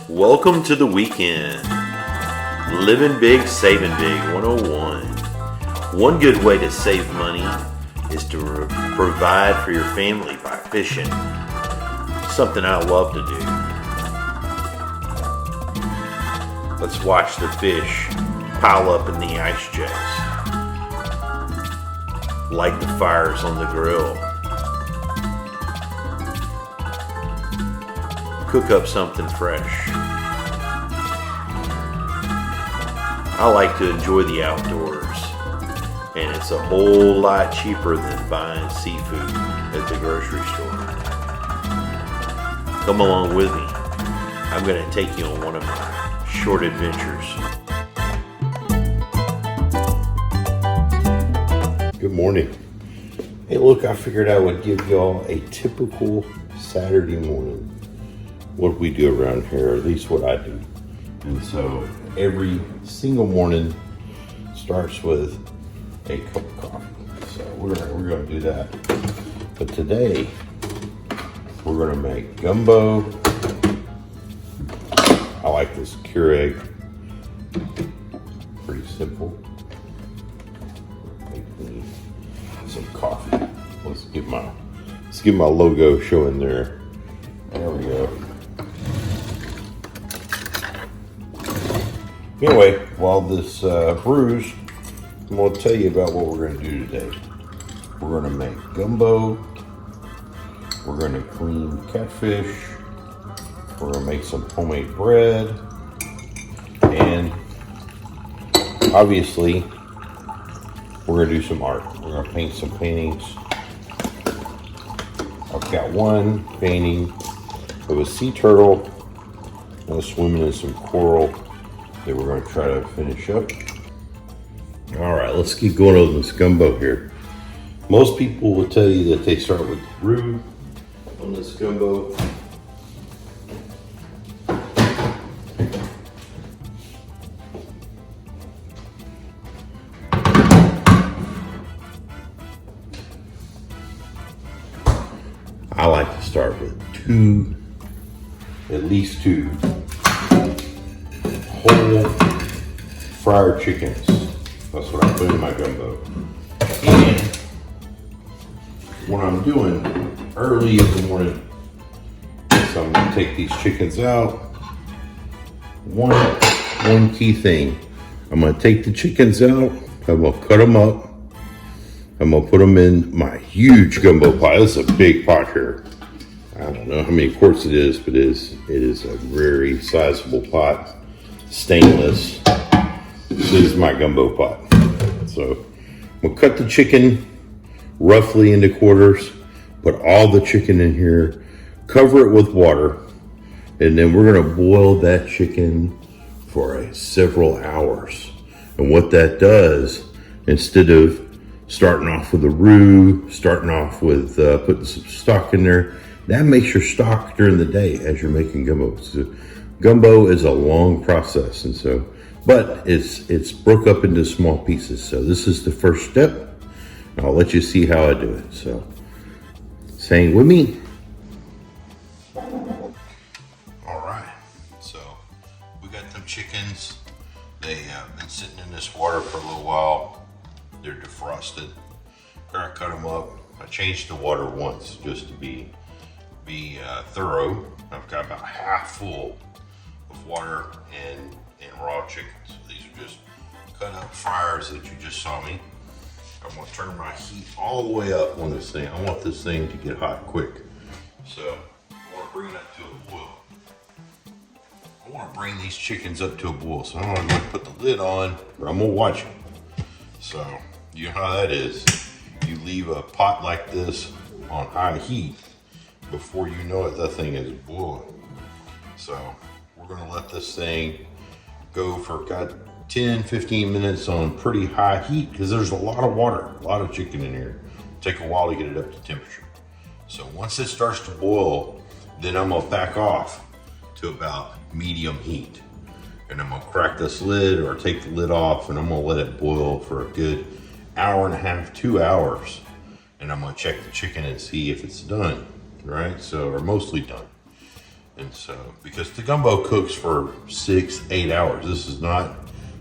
Welcome to the weekend. Living Big, Saving Big 101. One good way to save money is to provide for your family by fishing. Something I love to do. Let's watch the fish pile up in the ice chest. Light the fires on the grill. Cook up something fresh. I like to enjoy the outdoors, and it's a whole lot cheaper than buying seafood at the grocery store. Come along with me. I'm going to take you on one of my short adventures. Good morning. Hey, look, I figured I would give y'all a typical Saturday morning. What we do around here, or at least what I do. And so every single morning starts with a cup of coffee. So we're gonna do that. But today we're gonna make gumbo. I like this Keurig. Pretty simple. Make me some coffee. Let's get my logo showing there. There we go. Anyway, while this brews, I'm going to tell you about what we're going to do today. We're going to make gumbo. We're going to clean catfish. We're going to make some homemade bread. And obviously, we're going to do some art. We're going to paint some paintings. I've got one painting of a sea turtle swimming in some coral that we're going to try to finish up. All right, let's keep going over this gumbo here. Most people will tell you that they start with roux on this gumbo. I like to start with at least two whole fried chickens. That's what I put in my gumbo. And what I'm doing early in the morning is I'm gonna take these chickens out. One key thing, I'm gonna take the chickens out, I'm gonna cut them up, I'm gonna put them in my huge gumbo pot. This is a big pot here. I don't know how many quarts it is, but it is a very sizable pot. Stainless. This is my gumbo pot. So we'll cut the chicken roughly into quarters, put all the chicken in here, cover it with water, and then we're gonna boil that chicken for several hours. And what that does, instead of starting off with a roux, starting off with putting some stock in there, that makes your stock during the day as you're making gumbo. So gumbo is a long process, and so, but it's broke up into small pieces. So this is the first step. I'll let you see how I do it. So, hang with me. All right. So we got them chickens. They have been sitting in this water for a little while. They're defrosted. I cut them up. I changed the water once just to be thorough. I've got about half full of water and raw chicken. So these are just cut up fryers that you just saw me. I'm gonna turn my heat all the way up on this thing. I want this thing to get hot quick. So I wanna bring it up to a boil. I wanna bring these chickens up to a boil. So I'm gonna put the lid on, but I'm gonna watch it. So you know how that is. You leave a pot like this on high heat, before you know it, that thing is boiling. So we're gonna let this thing go for 10-15 minutes on pretty high heat, because there's a lot of water, a lot of chicken in here. It'll take a while to get it up to temperature. So once it starts to boil, then I'm gonna back off to about medium heat. And I'm gonna crack this lid or take the lid off, and I'm gonna let it boil for a good hour and a half, 2 hours. And I'm gonna check the chicken and see if it's done, right? So, or mostly done. And so, because the gumbo cooks for 6-8 hours, this is not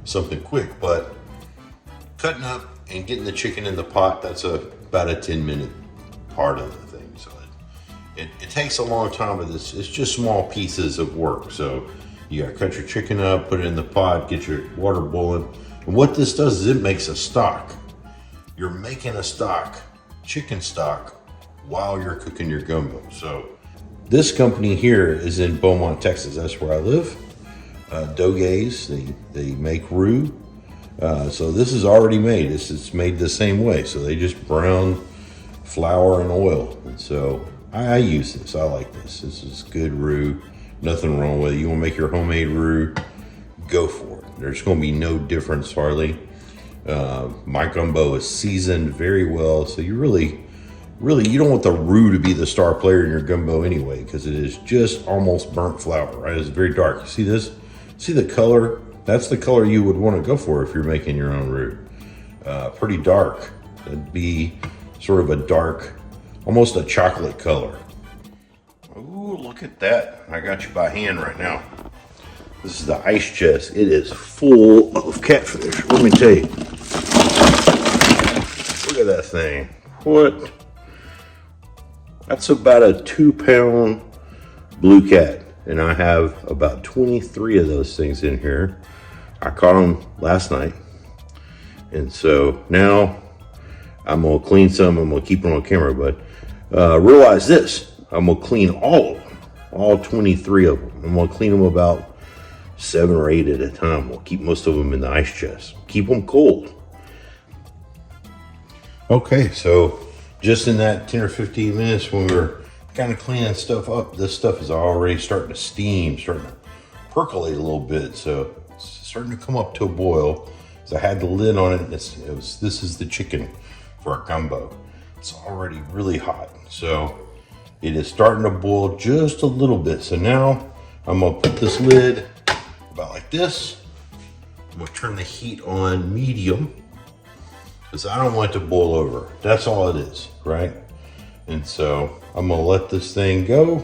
something quick, but cutting up and getting the chicken in the pot, that's about a 10-minute part of the thing. So it takes a long time, but it's just small pieces of work. So you gotta cut your chicken up, put it in the pot, get your water boiling. And what this does is it makes a stock. You're making a stock, chicken stock, while you're cooking your gumbo. So this company here is in Beaumont, Texas. That's where I live. Doge's, they make roux. So this is already made. It's made the same way. So they just brown flour and oil. And so I use this. I like this. This is good roux. Nothing wrong with it. You want to make your homemade roux, go for it. There's going to be no difference hardly. My gumbo is seasoned very well. So you really, you don't want the roux to be the star player in your gumbo anyway, because it is just almost burnt flour, right? It's very dark. You see this? See the color? That's the color you would want to go for if you're making your own roux. Pretty dark. It'd be sort of a dark, almost a chocolate color. Ooh, look at that. I got you by hand right now. This is the ice chest. It is full of catfish. Let me tell you. Look at that thing. What? That's about a 2-pound blue cat. And I have about 23 of those things in here. I caught them last night. And so now I'm gonna clean some. I'm gonna keep them on camera, but realize this, I'm gonna clean all of them, all 23 of them. I'm gonna clean them about 7 or 8 at a time. We'll keep most of them in the ice chest. Keep them cold. Okay, so just in that 10 or 15 minutes when we're kind of cleaning stuff up, this stuff is already starting to steam, starting to percolate a little bit. So it's starting to come up to a boil. So I had the lid on it. This is the chicken for our gumbo. It's already really hot. So it is starting to boil just a little bit. So now I'm gonna put this lid about like this. I'm gonna turn the heat on medium because I don't want it to boil over. That's all it is, right? And so I'm gonna let this thing go.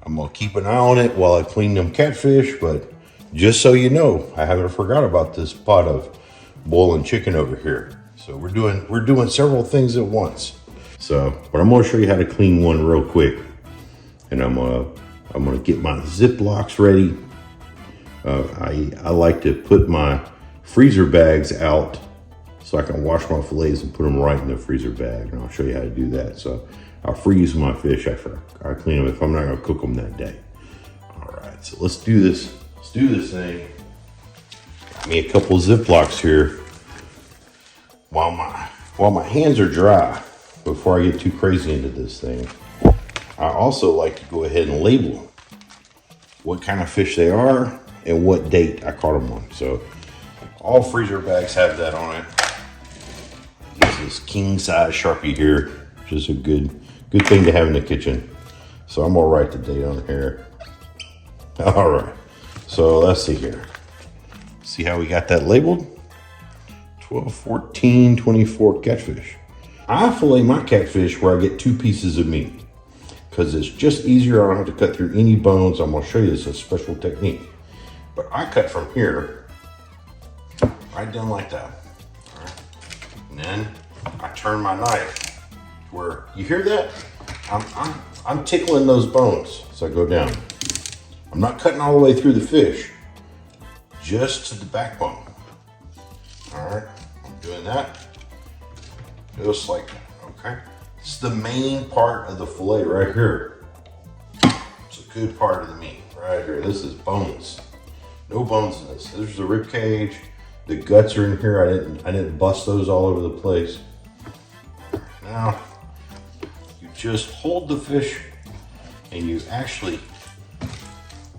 I'm gonna keep an eye on it while I clean them catfish, but just so you know, I haven't forgot about this pot of boiling chicken over here. So we're doing several things at once. So, but I'm gonna show you how to clean one real quick. And I'm gonna get my Ziplocs ready. I like to put my freezer bags out so I can wash my fillets and put them right in the freezer bag. And I'll show you how to do that. So I'll freeze my fish after I clean them if I'm not gonna cook them that day. All right, so let's do this. Let's do this thing. Got me a couple of Ziplocs here. While my hands are dry, before I get too crazy into this thing, I also like to go ahead and label what kind of fish they are and what date I caught them on. So all freezer bags have that on it. Use this king size Sharpie here, which is a good thing to have in the kitchen. So I'm gonna write the date on here. All right, so let's see here. See how we got that labeled? 12/14/24 catfish. I fillet my catfish where I get 2 pieces of meat because it's just easier. I don't have to cut through any bones. I'm gonna show you this, a special technique. But I cut from here, right down like that. All right. And then I turn my knife where, you hear that? I'm tickling those bones as I go down. I'm not cutting all the way through the fish, just to the backbone. All right, I'm doing that. Just like that, okay? It's the main part of the fillet right here. It's a good part of the meat right here. This is bones. No bones in this. This is the rib cage. The guts are in here. I didn't bust those all over the place. Now, you just hold the fish and you actually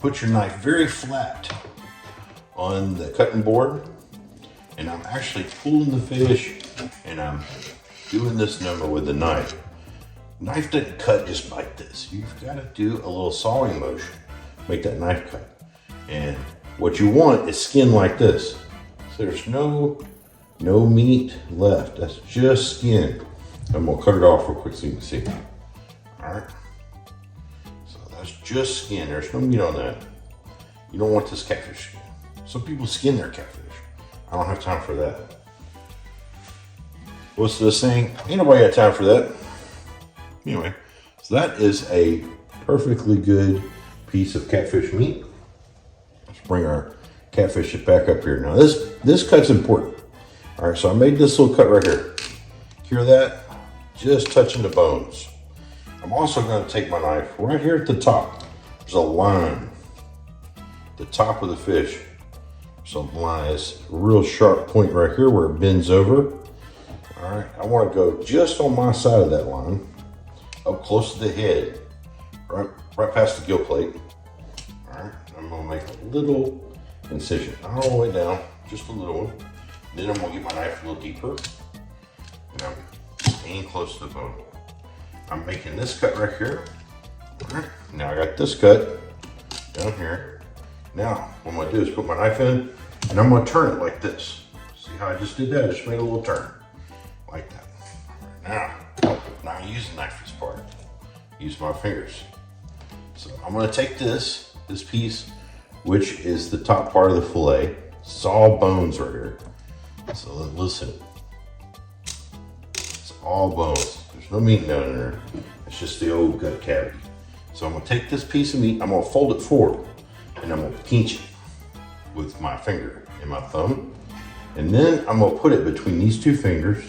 put your knife very flat on the cutting board. And I'm actually pulling the fish and I'm doing this number with the knife. Knife doesn't cut just like this. You've got to do a little sawing motion, make that knife cut. And what you want is skin like this. So there's no meat left. That's just skin. I'm gonna cut it off real quick so you can see. All right. So that's just skin. There's no meat on that. You don't want this catfish skin. Some people skin their catfish. I don't have time for that. What's the saying? Ain't nobody got time for that. Anyway, so that is a perfectly good piece of catfish meat. Let's bring our catfish back up here. Now this cut's important. All right, so I made this little cut right here. Hear that? Just touching the bones. I'm also going to take my knife right here at the top. There's a line. The top of the fish. There's a line. It's a real sharp point right here where it bends over. All right, I want to go just on my side of that line, up close to the head, right past the gill plate. All right, I'm going to make a little incision, not all the way down, just a little one. Then I'm going to get my knife a little deeper, and I'm staying close to the bone. I'm making this cut right here. All right, now I got this cut down here. Now, what I'm going to do is put my knife in, and I'm going to turn it like this. See how I just did that? I just made a little turn. Like that. Now I use the knife for this part. Use my fingers. So I'm going to take this piece, which is the top part of the fillet. It's all bones right here. So listen. It's all bones. There's no meat down in there. It's just the old gut cavity. So I'm going to take this piece of meat, I'm going to fold it forward, and I'm going to pinch it with my finger and my thumb. And then I'm going to put it between these two fingers,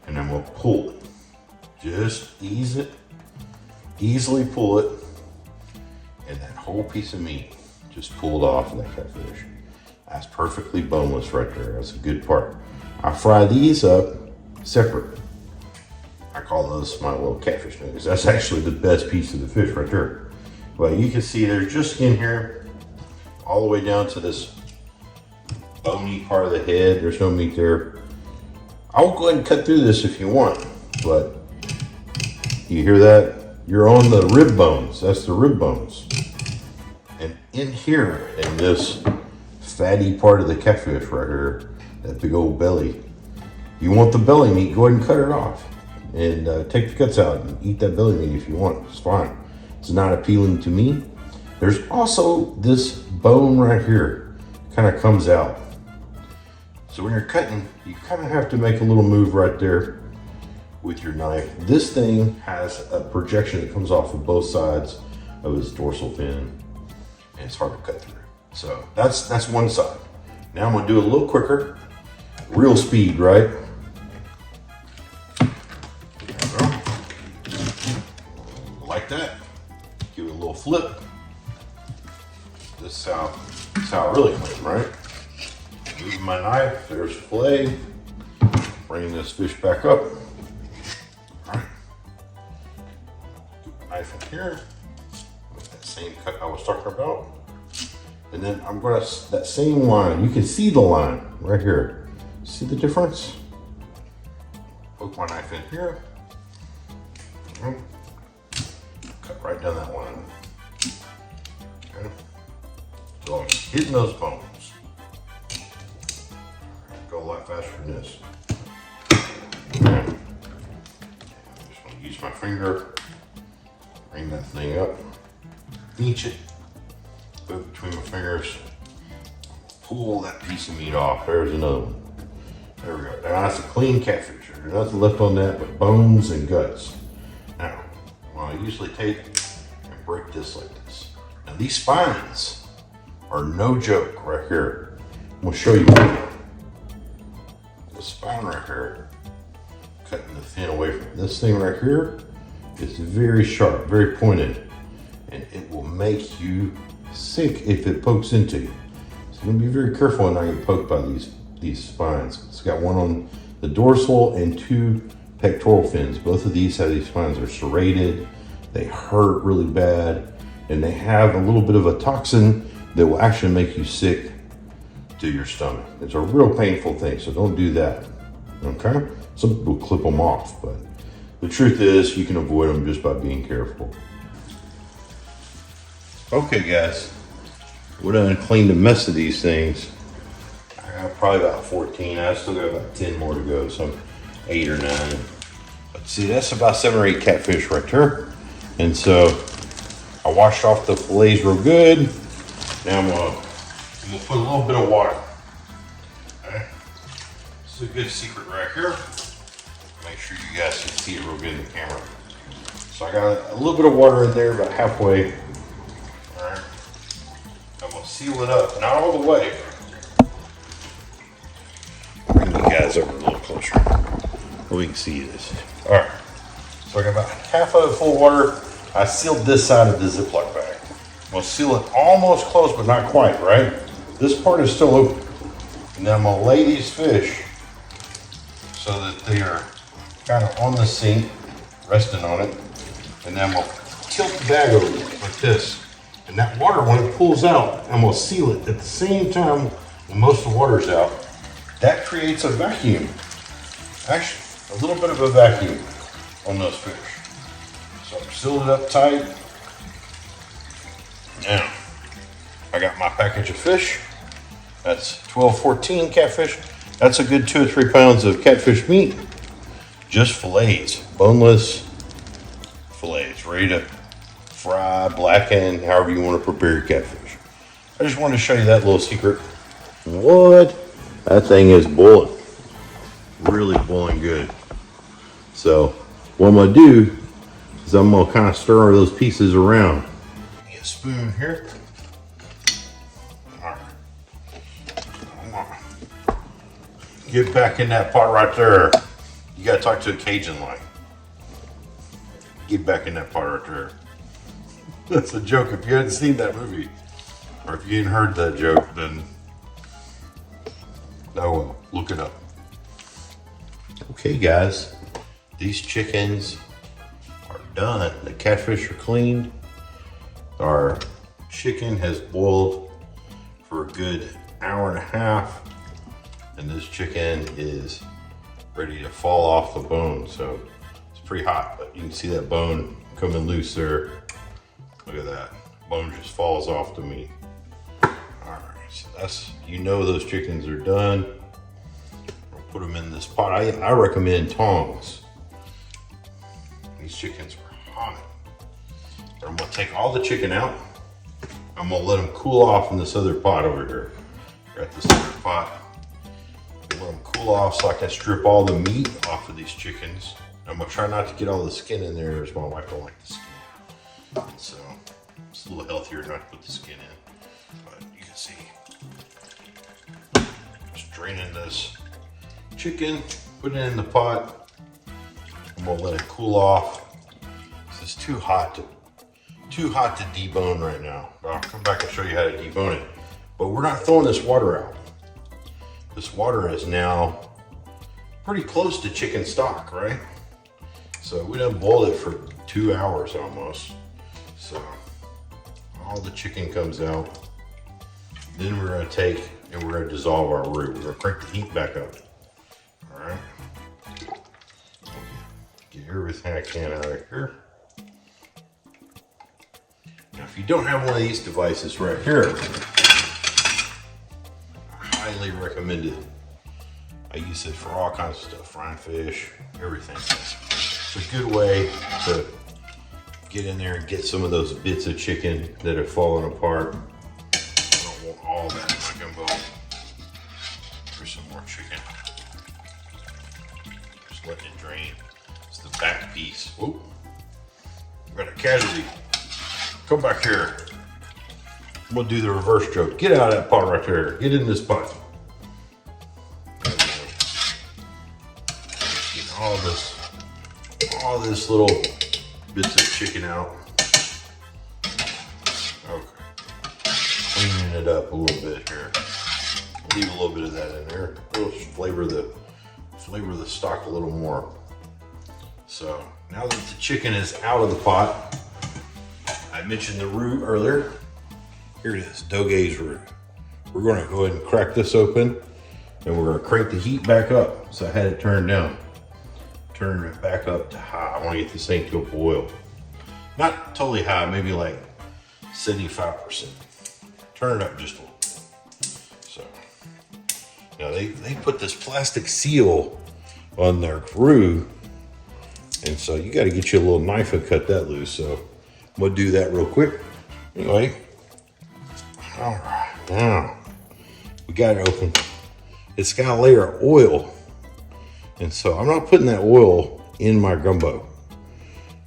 and I'm going to pull it. Just easily pull it, and that whole piece of meat just pulled off of that catfish. That's perfectly boneless right there. That's a good part. I fry these up separate. I call those my little catfish nuggets. That's actually the best piece of the fish right there. But you can see there's just skin here, all the way down to this bony part of the head. There's no meat there. I'll go ahead and cut through this if you want, but you hear that? You're on the rib bones. That's the rib bones. And in here, in this fatty part of the catfish right here, that big old belly, you want the belly meat, go ahead and cut it off. And take the guts out and eat that belly meat if you want. It's fine. It's not appealing to me. There's also this bone right here, kind of comes out. So when you're cutting, you kind of have to make a little move right there with your knife. This thing has a projection that comes off of both sides of its dorsal fin, and it's hard to cut through. So that's one side. Now I'm gonna do it a little quicker, real speed, right? Like that. Give it a little flip. This is how I really clean, right? Moving my knife, there's the fillet. Bring this fish back up. All right. Get my knife in here. With that same cut I was talking about. And then I'm gonna, that same line, you can see the line right here. See the difference? Poke my knife in here. Cut right down that line. Okay. So I'm hitting those bones. Go a lot faster than this. Okay. I'm just going to use my finger, bring that thing up, pinch it, put it between my fingers, pull that piece of meat off. There's another one. There we go. Now that's a clean catfish. There's nothing left on that but bones and guts. Now, I usually take and break this like this. Now these spines are no joke right here. I'm going to show you one. The spine right here, cutting the fin away from it. This thing right here is very sharp, very pointed, and it will make you sick if it pokes into you. So you're gonna be very careful and not get poked by these spines. It's got one on the dorsal and two pectoral fins. Both of these have these spines. They're serrated, they hurt really bad, and they have a little bit of a toxin that will actually make you sick to your stomach. It's a real painful thing, so don't do that, okay? Some people clip them off, but the truth is you can avoid them just by being careful. Okay guys, we're done cleaned the mess of these things. I got probably about 14. I still got about 10 more to go, so 8 or 9. But see, that's about 7 or 8 catfish right there. And so I washed off the fillets real good. Now I'm gonna put a little bit of water. Okay. This is a good secret right here. Make sure you guys can see it real good in the camera. So I got a little bit of water in there, about halfway. All right. I'm gonna seal it up, not all the way. Bring you guys over a little closer so we can see this. All right. So I got about half of it full of water. I sealed this side of the Ziploc bag. I'm gonna seal it almost close, but not quite, right? This part is still open. And then I'm gonna lay these fish so that they are kind of on the sink, resting on it. And then I'm gonna tilt the bag over like this. And that water, when it pulls out, I'm gonna seal it at the same time when most of the water's out. That creates a vacuum. Actually, a little bit of a vacuum on those fish. So I'm sealed it up tight. Now, I got my package of fish. That's 12-14 catfish. That's a good 2 or 3 pounds of catfish meat. Just fillets, boneless fillets, ready to fry, blacken, however you want to prepare your catfish. I just wanted to show you that little secret. What? That thing is boiling. Really boiling good. So what I'm gonna do is I'm gonna kind of stir those pieces around. Get a spoon here. All right. I'm gonna get back in that pot right there. You gotta talk to a Cajun like. Get back in that pot right there. That's a joke. If you hadn't seen that movie, or if you hadn't heard that joke, then no, look it up. Okay, guys, these chickens are done. The catfish are cleaned. Our chicken has boiled for a good hour and a half, and this chicken is ready to fall off the bone. So it's pretty hot, but you can see that bone coming loose there. Look at that. Bone just falls off the meat. All right, so that's, you know, those chickens are done. I'll put them in this pot. I recommend tongs. These chickens are hot. But I'm gonna take all the chicken out. I'm gonna let them cool off in this other pot over here. Got this other pot. Let them cool off so I can strip all the meat off of these chickens. I'm gonna try not to get all the skin in there, as my wife don't like the skin. So it's a little healthier not to put the skin in. But you can see, just draining this chicken, put it in the pot. I'm gonna let it cool off. This is too hot to debone right now. But I'll come back and show you how to debone it. But we're not throwing this water out. This water is now pretty close to chicken stock, right? So we done boiled it for 2 hours almost. So all the chicken comes out. Then we're gonna take and we're gonna dissolve our roux. We're gonna crank the heat back up. All right. Get everything I can out of here. Now, if you don't have one of these devices right here, I highly recommend it. I use it for all kinds of stuff, frying fish, everything. It's a good way to get in there and get some of those bits of chicken that have fallen apart. I don't want all that in my gumbo. Here's some more chicken. Just letting it drain. It's the back piece. Whoop. We got a casualty. Come back here. We'll do the reverse joke. Get out of that pot right there. Get in this pot. Get all this little bits of chicken out. Okay. Cleaning it up a little bit here. Leave a little bit of that in there. It'll flavor the stock a little more. So now that the chicken is out of the pot, I mentioned the roux earlier. Here it is, Doge's roux. We're gonna go ahead and crack this open, and we're gonna crank the heat back up. So I had it turned down. Turn it back up to high. I wanna get this thing to a boil. Not totally high, maybe like 75%. Turn it up just a little bit. So, now they put this plastic seal on their roux, and so you gotta get you a little knife and cut that loose. So We'll do that real quick. Anyway, all right, now we got it open. It's got a layer of oil. And so I'm not putting that oil in my gumbo.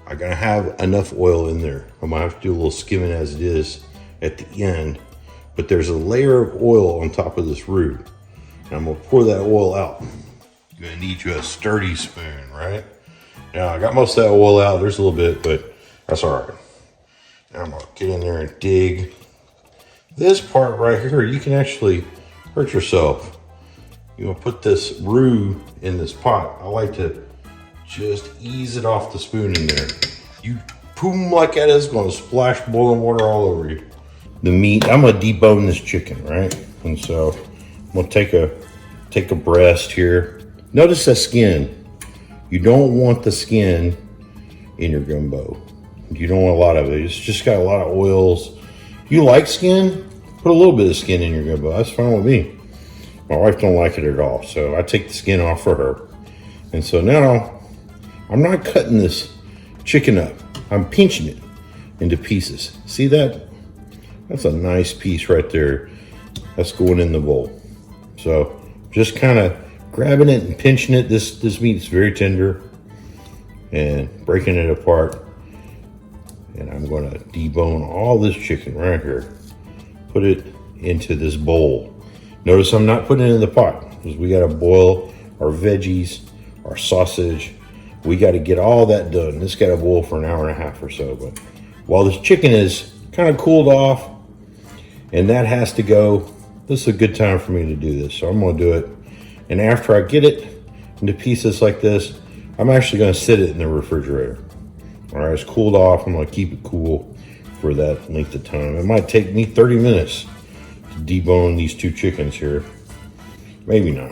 I'm gonna have enough oil in there. I'm gonna have to do a little skimming as it is at the end, but there's a layer of oil on top of this roux. And I'm gonna pour that oil out. You're gonna need you a sturdy spoon, right? Now I got most of that oil out. There's a little bit, but that's all right. Now I'm gonna get in there and dig. This part right here, you can actually hurt yourself. You want to put this roux in this pot. I like to just ease it off the spoon in there. You boom like that, it's going to splash boiling water all over you. The meat, I'm going to debone this chicken, right? And so I'm going to take a breast here. Notice the skin. You don't want the skin in your gumbo. You don't want a lot of it. It's just got a lot of oils. If you like skin, put a little bit of skin in your gumbo. That's fine with me. My wife don't like it at all, so I take the skin off for her. And so now, I'm not cutting this chicken up. I'm pinching it into pieces. See that? That's a nice piece right there. That's going in the bowl. So just kind of grabbing it and pinching it. This meat is very tender. And breaking it apart. And I'm going to debone all this chicken right here. Put it into this bowl. Notice I'm not putting it in the pot because we got to boil our veggies, our sausage. We got to get all that done. This got to boil for an hour and a half or so. But while this chicken is kind of cooled off and that has to go, this is a good time for me to do this. So I'm going to do it. And after I get it into pieces like this, I'm actually going to sit it in the refrigerator. All right, it's cooled off. I'm going to keep it cool for that length of time. It might take me 30 minutes debone these two chickens here. Maybe not,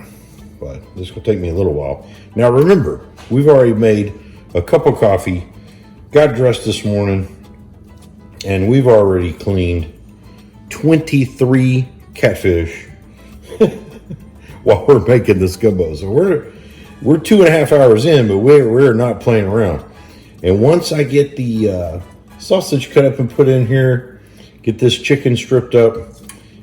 but this will take me a little while. Now remember, we've already made a cup of coffee, got dressed this morning, and we've already cleaned 23 catfish while we're making this gumbo. So we're 2.5 hours in, but we're not playing around. And once I get the sausage cut up and put in here, get this chicken stripped up,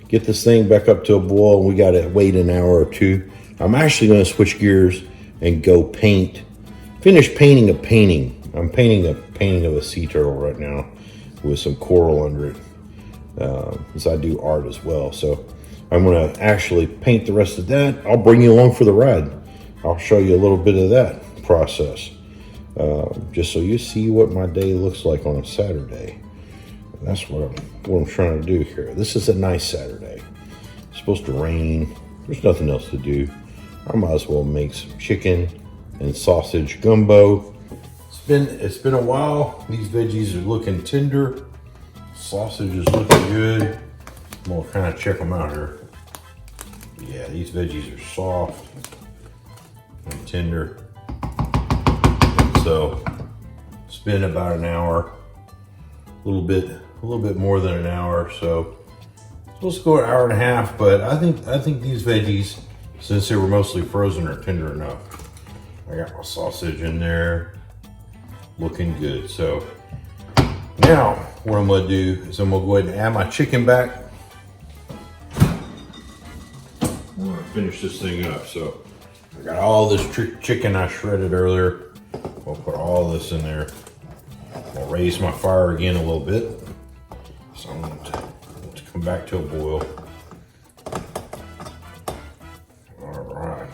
get this thing back up to a boil, and we got to wait an hour or two. I'm actually going to switch gears and go finish painting a painting. I'm painting a painting of a sea turtle right now with some coral under it, because I do art as well. So I'm going to actually paint the rest of that. I'll bring you along for the ride. I'll show you a little bit of that process, just so you see what my day looks like on a Saturday. That's what I'm trying to do here. This is a nice Saturday. It's supposed to rain. There's nothing else to do. I might as well make some chicken and sausage gumbo. It's been a while. These veggies are looking tender. Sausage is looking good. I'm gonna kind of check them out here. Yeah, these veggies are soft and tender. So it's been about an hour, a little bit more than an hour. So let's go an hour and a half. But I think these veggies, since they were mostly frozen, are tender enough. I got my sausage in there, looking good. So now what I'm gonna do is I'm gonna go ahead and add my chicken back. I'm gonna finish this thing up. So I got all this chicken I shredded earlier. I'll put all this in there. I'll raise my fire again a little bit. So I'm going to come back to a boil. All right.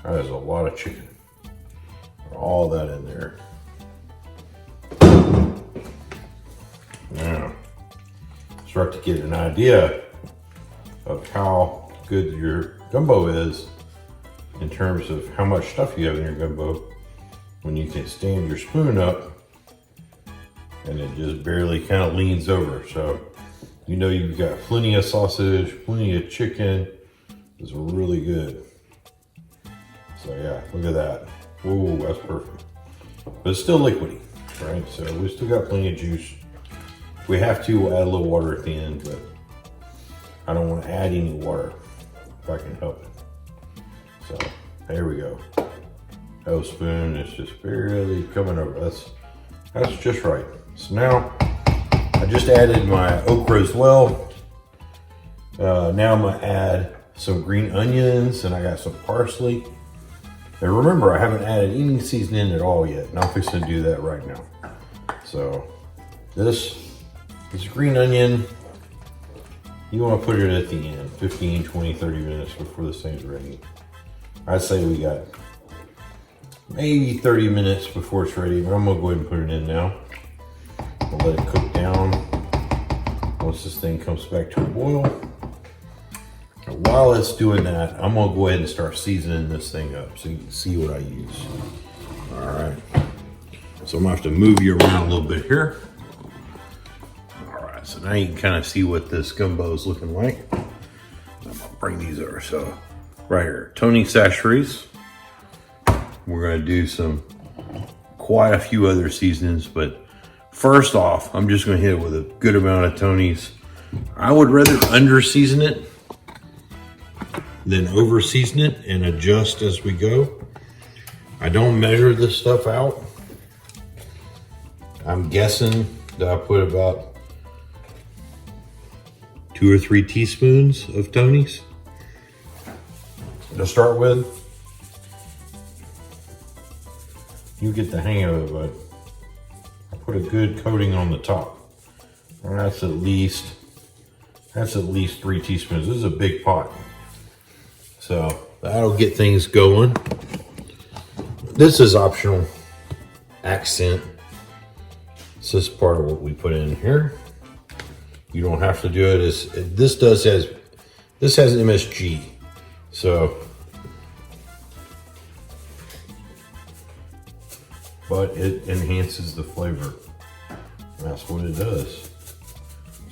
That is a lot of chicken. All that in there. Now, start to get an idea of how good your gumbo is in terms of how much stuff you have in your gumbo when you can stand your spoon up and it just barely kind of leans over. So you know you've got plenty of sausage, plenty of chicken. It's really good. So yeah, look at that. Whoa, that's perfect. But it's still liquidy, right? So we still got plenty of juice. If we have to, we'll add a little water at the end, but I don't want to add any water if I can help it. So there we go. That spoon is just barely coming over. That's just right. So now I just added my okra as well. Now I'm gonna add some green onions, and I got some parsley. And remember, I haven't added any seasoning at all yet, and I'm fixing to do that right now. So this green onion, you want to put it at the end, 15, 20, 30 minutes before this thing's ready. I'd say we got maybe 30 minutes before it's ready, but I'm gonna go ahead and put it in now. I'll let it cook down. Once this thing comes back to a boil. While it's doing that, I'm gonna go ahead and start seasoning this thing up so you can see what I use. All right. So I'm gonna have to move you around a little bit here. All right, so now you can kind of see what this gumbo is looking like. I'm gonna bring these over. So right here, Tony Chachere's. We're gonna do quite a few other seasonings, but first off, I'm just gonna hit it with a good amount of Tony's. I would rather under season it than over season it and adjust as we go. I don't measure this stuff out. I'm guessing that I put about 2 or 3 teaspoons of Tony's to start with. You get the hang of it, but I put a good coating on the top. And that's at least 3 teaspoons. This is a big pot. So that'll get things going. This is optional accent. This is part of what we put in here. You don't have to do it. This has MSG. So, but it enhances the flavor. That's what it does.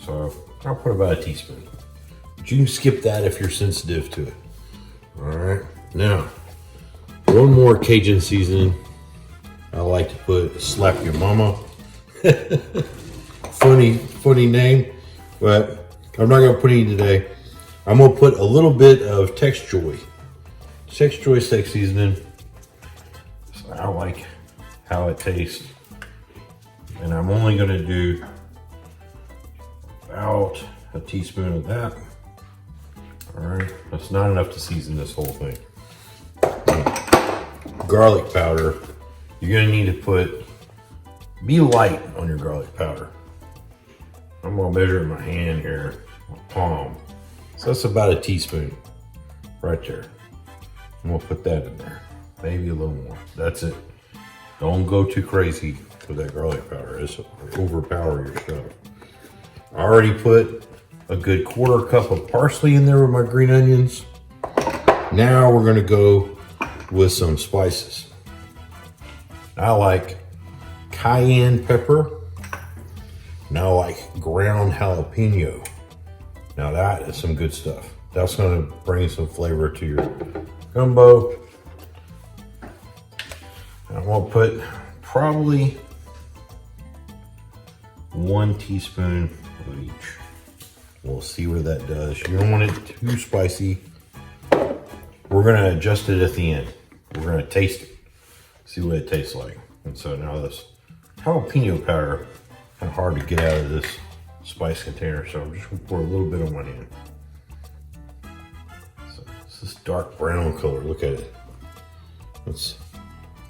So I'll put about a teaspoon. But you can skip that if you're sensitive to it. All right, now, one more Cajun seasoning. I like to put Slap Your Mama. funny name, but I'm not gonna put any today. I'm gonna put a little bit of Tex Joy steak seasoning. So I like how it tastes. And I'm only gonna do about a teaspoon of that. All right, that's not enough to season this whole thing. Garlic powder, you're gonna need to be light on your garlic powder. I'm gonna measure in my hand here, my palm. So that's about a teaspoon right there. I'm gonna put that in there, maybe a little more. That's it. Don't go too crazy with that garlic powder. It's overpower your stuff. I already put a good 1/4 cup of parsley in there with my green onions. Now we're gonna go with some spices. I like cayenne pepper. Now I like ground jalapeno. Now that is some good stuff. That's gonna bring some flavor to your gumbo. I'm gonna put probably 1 teaspoon of each. We'll see what that does. You don't want it too spicy. We're gonna adjust it at the end. We're gonna taste it, see what it tastes like. And so now this jalapeno powder, kind of hard to get out of this spice container, so I'm just gonna pour a little bit on my hand. So it's this dark brown color, look at it. Let's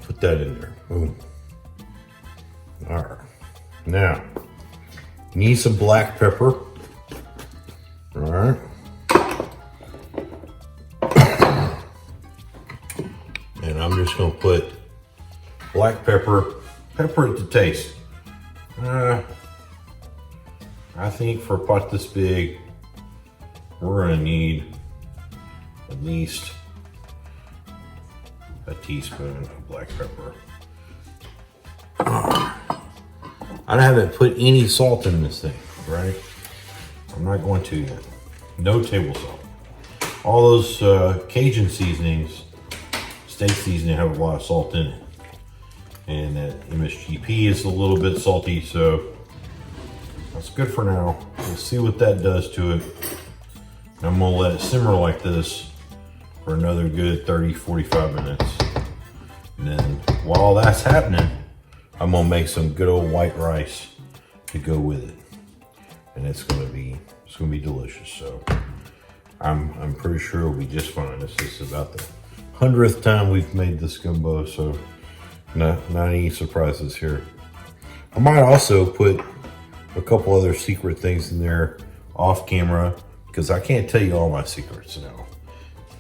put that in there, boom. All right, now, need some black pepper. All right. And I'm just gonna put black pepper at the taste. I think for a pot this big, we're gonna need at least a teaspoon of black pepper. I haven't put any salt in this thing, right? I'm not going to yet. No table salt. All those Cajun seasonings, steak seasoning, have a lot of salt in it. And that MSGP is a little bit salty, so that's good for now. We'll see what that does to it. And I'm gonna let it simmer like this for another good 30, 45 minutes. And then while that's happening, I'm gonna make some good old white rice. to go with it, and it's gonna be delicious. So I'm pretty sure it'll be just fine. This is about the 100th time we've made this gumbo, so not any surprises here. I might also put a couple other secret things in there off camera, because I can't tell you all my secrets now.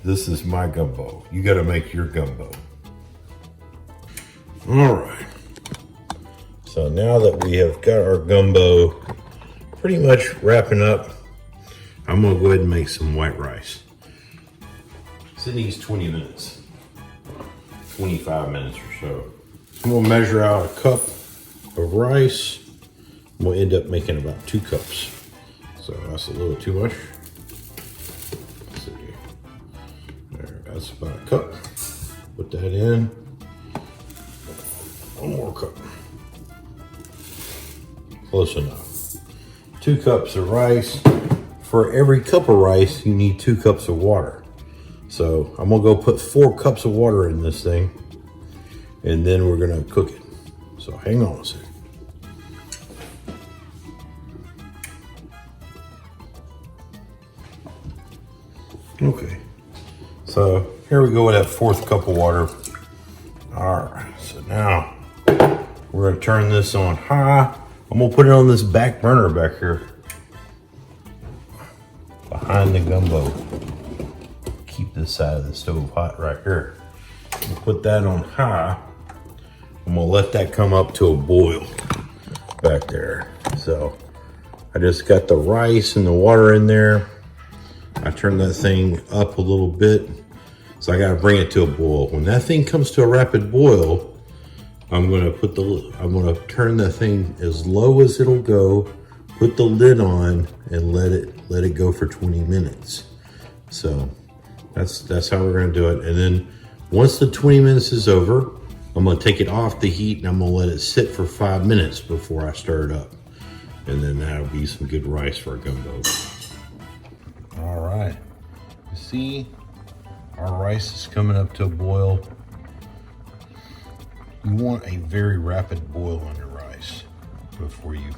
This is my gumbo. You got to make your gumbo. All right. So now that we have got our gumbo pretty much wrapping up, I'm gonna go ahead and make some white rice. It needs 20 minutes, 25 minutes or so. I'm gonna measure out a cup of rice. We'll end up making about 2 cups. So that's a little too much. Let's see. There, that's about a cup. Put that in. 1 more cup. Close enough. 2 cups of rice. For every cup of rice, you need 2 cups of water. So I'm gonna go put 4 cups of water in this thing, and then we're gonna cook it. So hang on a second. Okay, so here we go with that 4th cup of water. All right, so now we're gonna turn this on high. I'm gonna put it on this back burner back here, behind the gumbo. Keep this side of the stove hot right here. We'll put that on high. I'm gonna let that come up to a boil back there. So I just got the rice and the water in there. I turned that thing up a little bit, so I gotta bring it to a boil. When that thing comes to a rapid boil, I'm gonna turn the thing as low as it'll go, put the lid on, and let it go for 20 minutes. So that's how we're gonna do it. And then once the 20 minutes is over, I'm gonna take it off the heat and I'm gonna let it sit for 5 minutes before I stir it up. And then that'll be some good rice for a gumbo. All right, you see, our rice is coming up to a boil. You want a very rapid boil on your rice before you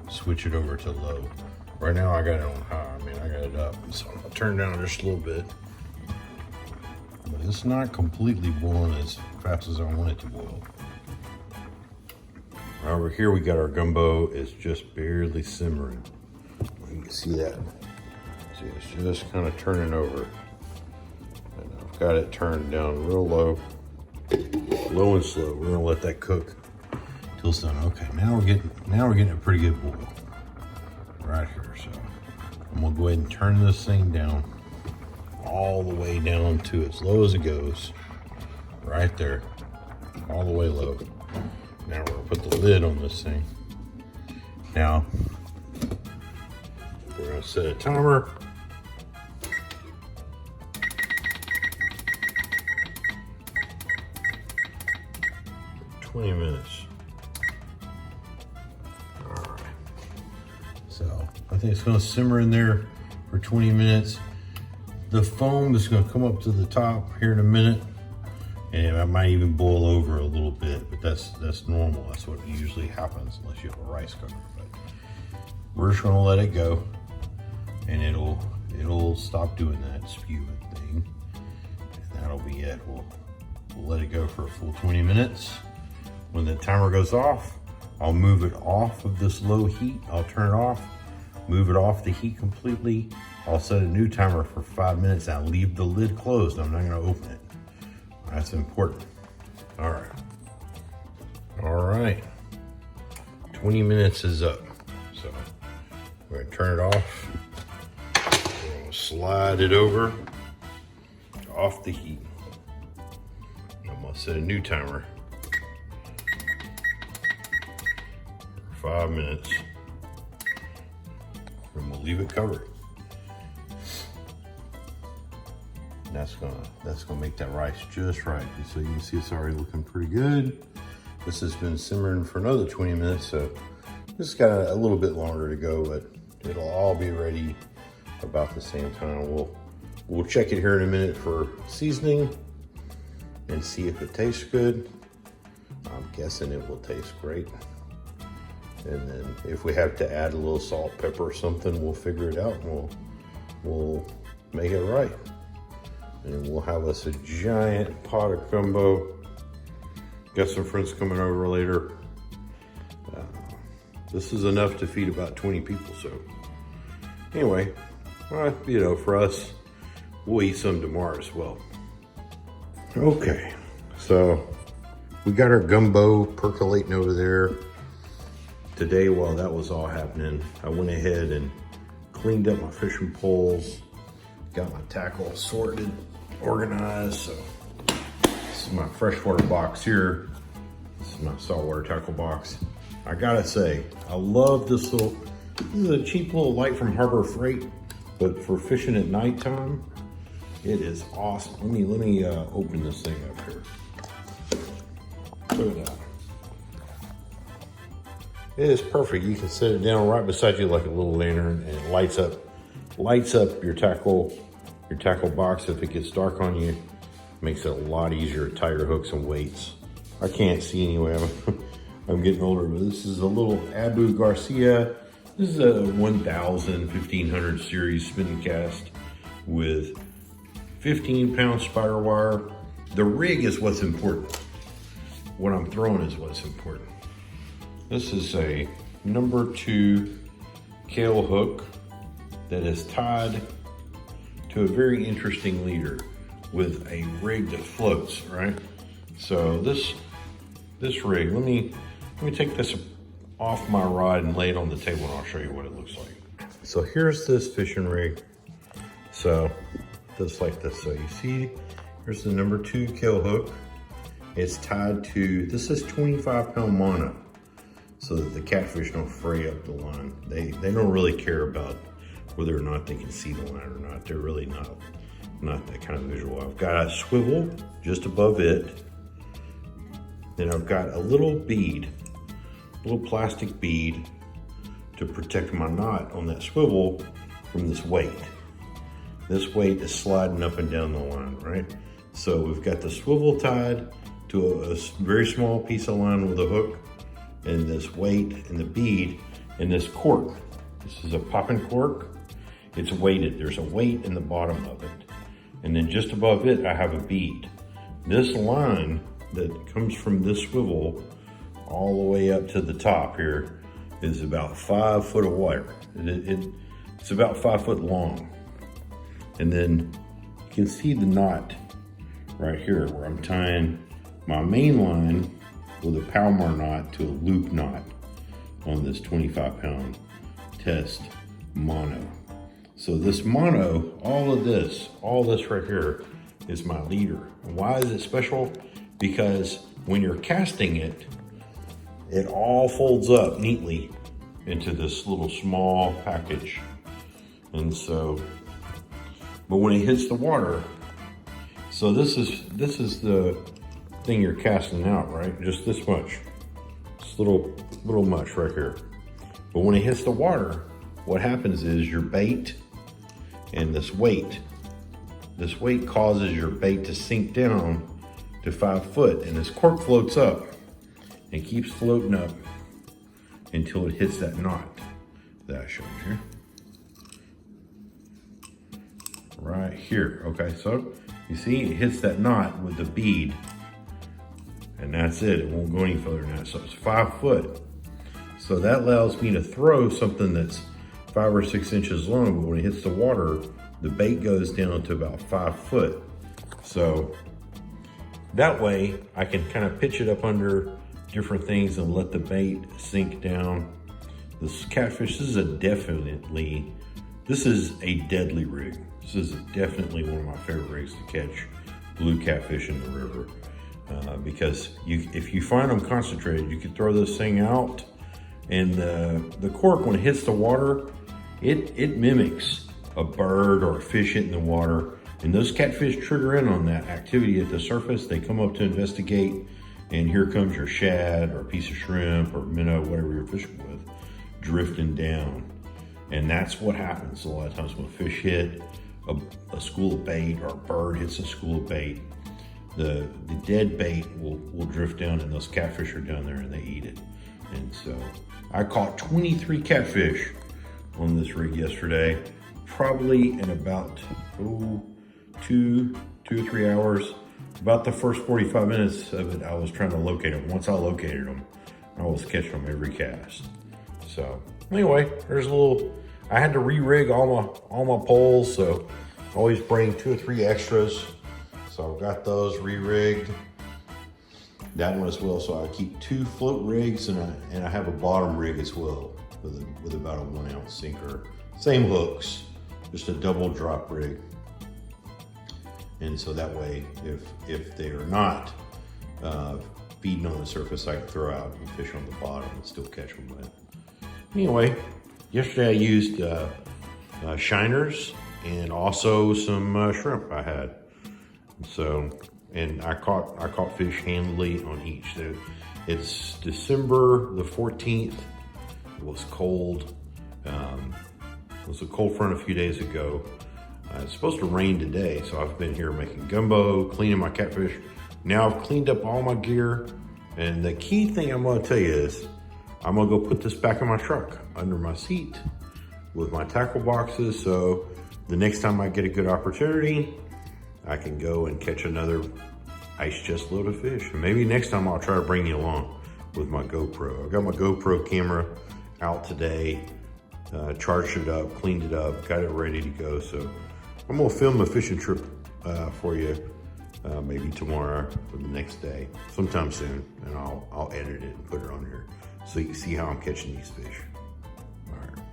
switch it over to low. Right now I got it on high. I got it up, so I'm gonna turn it down just a little bit. But it's not completely boiling as fast as I want it to boil. Over here we got our gumbo. It's just barely simmering. You can see that. See, it's just kind of turning over. And I've got it turned down real low. Low and slow. We're gonna let that cook till it's done. Okay, now we're getting a pretty good boil right here. So I'm gonna go ahead and turn this thing down all the way down to as low as it goes. Right there, all the way low. Now we're gonna put the lid on this thing. Now we're gonna set a timer. 20 minutes. All right. So I think it's gonna simmer in there for 20 minutes. The foam is gonna come up to the top here in a minute, and I might even boil over a little bit, but that's normal. That's what usually happens unless you have a rice cooker. But we're just gonna let it go, and it'll stop doing that spewing thing, and that'll be it. We'll let it go for a full 20 minutes. When the timer goes off, I'll move it off of this low heat. I'll turn it off, move it off the heat completely. I'll set a new timer for 5 minutes. I'll leave the lid closed. I'm not gonna open it. That's important. All right. All right. 20 minutes is up. So we're gonna turn it off. We're gonna slide it over off the heat. I'm gonna set a new timer. 5 minutes, and we'll leave it covered. And that's gonna make that rice just right. And so you can see it's already looking pretty good. This has been simmering for another 20 minutes, so this got a little bit longer to go, but it'll all be ready about the same time. We'll check it here in a minute for seasoning and see if it tastes good. I'm guessing it will taste great. And then if we have to add a little salt, pepper, or something, we'll figure it out and we'll make it right. And we'll have us a giant pot of gumbo. Got some friends coming over later. This is enough to feed about 20 people. So anyway, you know, for us, we'll eat some tomorrow as well. Okay, so we got our gumbo percolating over there. Today, while that was all happening, I went ahead and cleaned up my fishing poles, got my tackle sorted, organized. So this is my freshwater box here. This is my saltwater tackle box. I gotta say, I love this this is a cheap little light from Harbor Freight, but for fishing at nighttime, it is awesome. Let me open this thing up here. Look at that. It is perfect. You can set it down right beside you like a little lantern, and it lights up your tackle box. If it gets dark on you, makes it a lot easier to tie your hooks and weights. I can't see anyway. I'm getting older, but this is a little Abu Garcia. This is a 1500 series spinning cast with 15-pound spider wire. The rig is what's important. What I'm throwing is what's important. This is a number 2 Kale hook that is tied to a very interesting leader with a rig that floats, right? So this rig, let me take this off my rod and lay it on the table, and I'll show you what it looks like. So here's this fishing rig. So just like this. So you see, here's the number 2 Kale hook. It's tied to, this is 25-pound mono, so that the catfish don't fray up the line. They don't really care about whether or not they can see the line or not. They're really not that kind of visual. I've got a swivel just above it. Then I've got a little bead, little plastic bead to protect my knot on that swivel from this weight. This weight is sliding up and down the line, right? So we've got the swivel tied to a very small piece of line with a hook, and this weight and the bead and this cork. This is a popping cork. It's weighted. There's a weight in the bottom of it. And then just above it, I have a bead. This line that comes from this swivel all the way up to the top here is about 5 foot of wire. It's about 5 foot long. And then you can see the knot right here where I'm tying my main line with a Palomar knot to a loop knot on this 25-pound test mono. So this mono, all this right here is my leader. And why is it special? Because when you're casting it, it all folds up neatly into this little small package. And so, but when it hits the water, so this is the thing you're casting out, right? Just this much, this little much right here. But when it hits the water, what happens is your bait and this weight causes your bait to sink down to 5 foot, and this cork floats up and keeps floating up until it hits that knot that I showed you. Right here, okay, so you see it hits that knot with the bead, and that's it. It won't go any further than that. So it's 5 foot. So that allows me to throw something that's 5 or 6 inches long, but when it hits the water, the bait goes down to about 5 foot. So that way I can kind of pitch it up under different things and let the bait sink down. This catfish, this is a deadly rig. This is definitely one of my favorite rigs to catch blue catfish in the river. Because if you find them concentrated, you can throw this thing out, and the cork, when it hits the water, it mimics a bird or a fish hitting the water, and those catfish trigger in on that activity at the surface. They come up to investigate, and here comes your shad or a piece of shrimp or minnow, whatever you're fishing with, drifting down. And that's what happens a lot of times when fish hit a school of bait, or a bird hits a school of bait. The dead bait will drift down, and those catfish are down there and they eat it. And so I caught 23 catfish on this rig yesterday, probably in about 2 or 3 hours. About the first 45 minutes of it, I was trying to locate them. Once I located them, I was catching them every cast. So anyway, there's a little, I had to re-rig all my poles, so I always bring 2 or 3 extras. So I've got those re-rigged. That one as well, so I keep 2 float rigs and I have a bottom rig as well with about a 1 ounce sinker. Same hooks, just a double drop rig. And so that way, if they are not feeding on the surface, I can throw out and fish on the bottom and still catch them. But anyway, yesterday I used shiners and also some shrimp I had. So, and I caught fish handily on each. So it's December the 14th. It was cold. It was a cold front a few days ago. It's supposed to rain today, so I've been here making gumbo, cleaning my catfish. Now I've cleaned up all my gear, and the key thing I'm gonna tell you is, I'm gonna go put this back in my truck, under my seat, with my tackle boxes, so the next time I get a good opportunity, I can go and catch another ice chest load of fish. And maybe next time I'll try to bring you along with my GoPro. I got my GoPro camera out today, charged it up, cleaned it up, got it ready to go, so I'm gonna film a fishing trip for you maybe tomorrow or the next day, sometime soon, and I'll edit it and put it on here so you can see how I'm catching these fish. All right.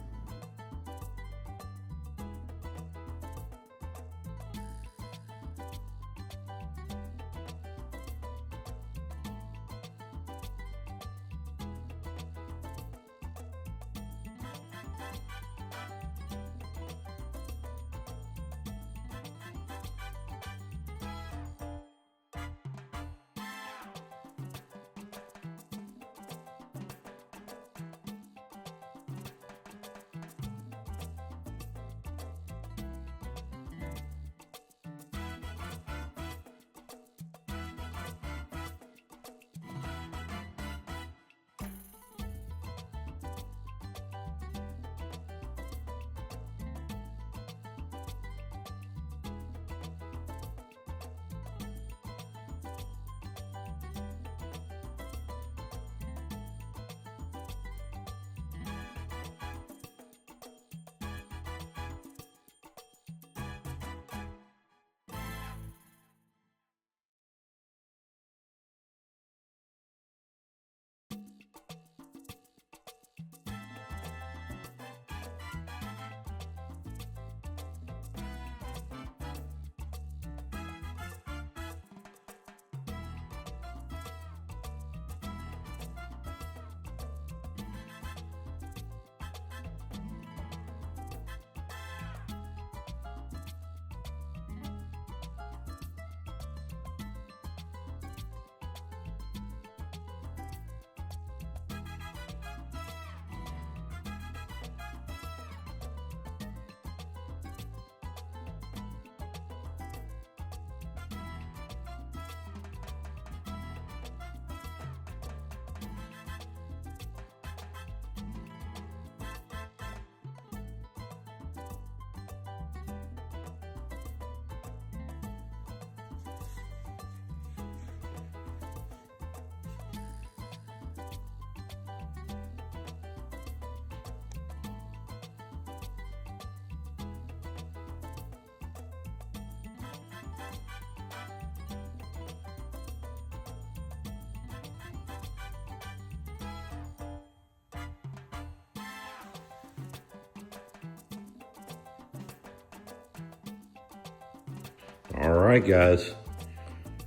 All right, guys,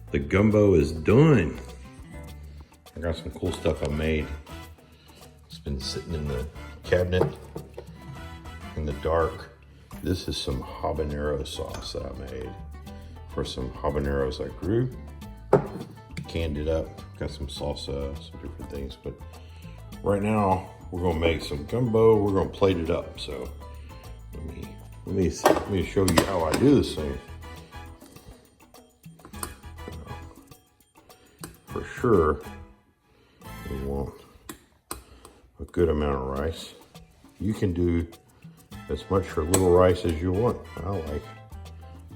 the gumbo is done. I got some cool stuff I made. It's been sitting in the cabinet in the dark. This is some habanero sauce that I made for some habaneros I grew. Canned it up, got some salsa, some different things. But right now, we're gonna make some gumbo. We're gonna plate it up. So let me show you how I do this thing. For sure, we want good amount of rice. You can do as much for little rice as you want. I like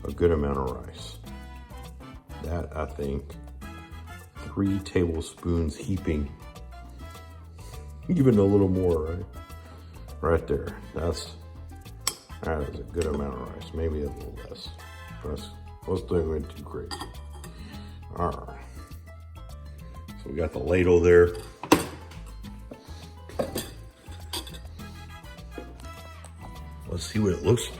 a good amount of rice. That, I think, 3 tablespoons heaping. Even a little more, right? Right there. That is a good amount of rice. Maybe a little less. Let's don't go too crazy. All right. So we got the ladle there. Let's see what it looks like.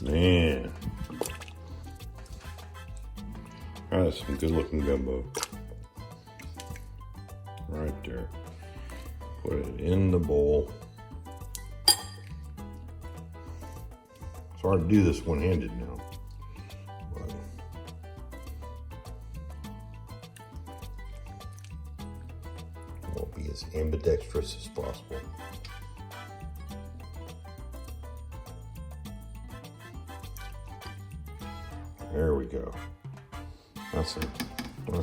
Man, that's some good looking gumbo. Right there. Put it in the bowl. It's hard to do this one-handed now. But we'll be as ambidextrous as possible. There we go. That's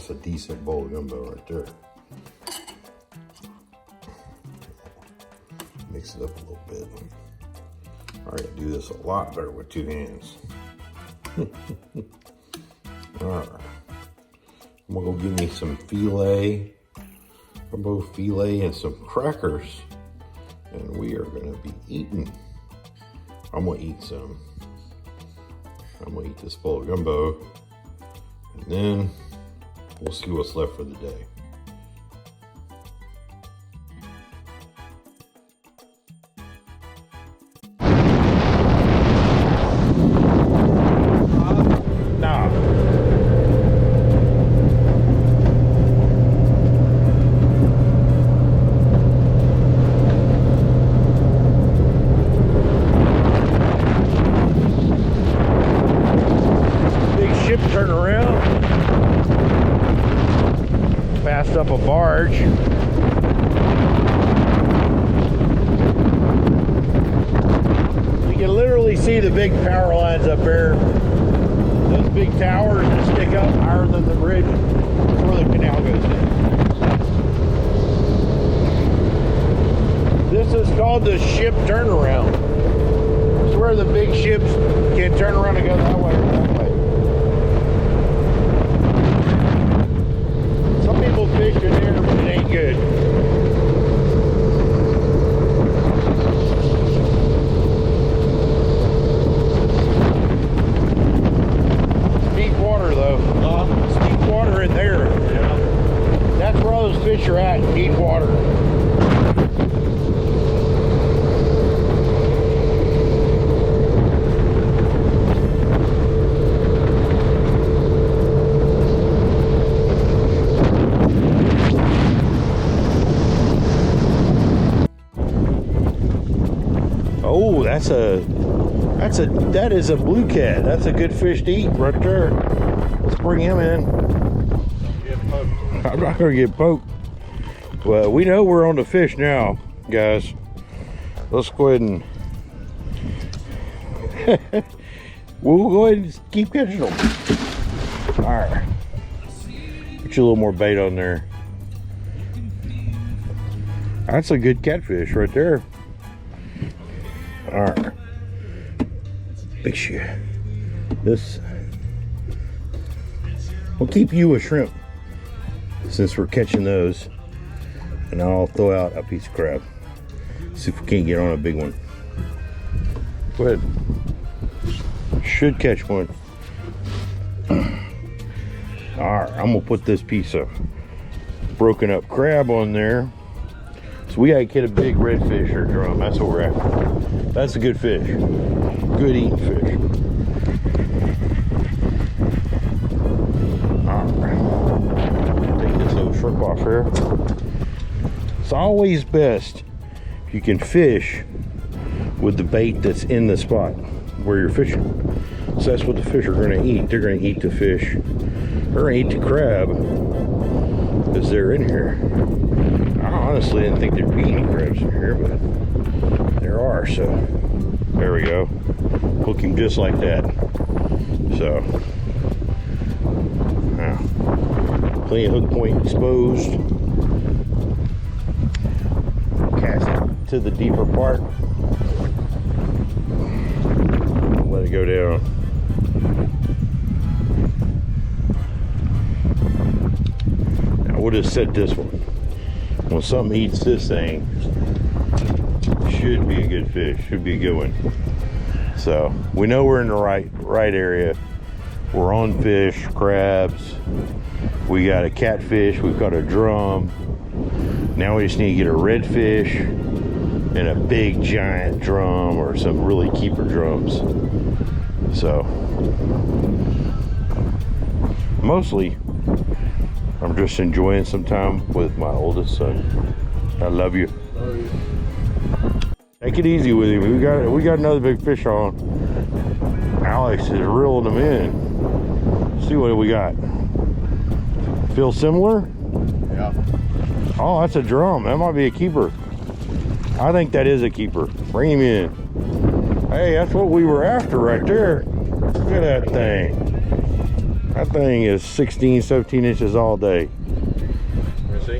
a decent bowl of gumbo right there. Mix it up a little bit. I gotta do this a lot better with 2 hands. All right. I'm gonna go get me some filet, gumbo filet, and some crackers, and we are gonna be eating. I'm gonna eat some. I'm gonna eat this bowl of gumbo, and then we'll see what's left for the day. Turn around, passed up a barge. You can literally see the big power lines up there. Those big towers that stick up higher than the bridge. That's where the canal goes in. This is called the ship turnaround. It's where the big ships can turn around and go that way or that way. People fish in there, but it ain't good. Deep water though. It's deep water in there. Yeah. That's where all those fish are at, deep water. Oh, that is a blue cat. That's a good fish to eat right there. Let's bring him in. I'm not gonna get poked. Well, we know we're on the fish now, guys. Let's go ahead and we'll go ahead and keep catching them. All right, put you a little more bait on there. That's a good catfish right there. All right, big shit. This, we'll keep you a shrimp since we're catching those, and I'll throw out a piece of crab. See if we can't get on a big one. Go ahead. Should catch one. All right, I'm gonna put this piece of broken up crab on there. So we gotta get a big redfish or drum. That's what we're after. That's a good fish. Good eating fish. Alright. Take this little shrimp off here. It's always best if you can fish with the bait that's in the spot where you're fishing. So that's what the fish are gonna eat. They're gonna eat the fish. They're gonna eat the crab because they're in here. I honestly didn't think there'd be any crabs in here, but there are, so There we go. Hook him just like that. So, now, plenty of hook point exposed. Cast it to the deeper part. Let it go down. Now we'll just set this one. When something eats this thing, should be a good fish. Should be a good one. So we know we're in the right area. We're on fish, crabs. We got a catfish. We've got a drum. Now we just need to get a redfish and a big giant drum or some really keeper drums. So mostly I'm just enjoying some time with my oldest son. I love you. Love you. Take it easy with him. We got another big fish on. Alex is reeling them in. Let's see what we got. Feel similar? Yeah. Oh, that's a drum. That might be a keeper. I think that is a keeper. Bring him in. Hey, that's what we were after right there. Look at that thing. That thing is 16, 17 inches all day. You see?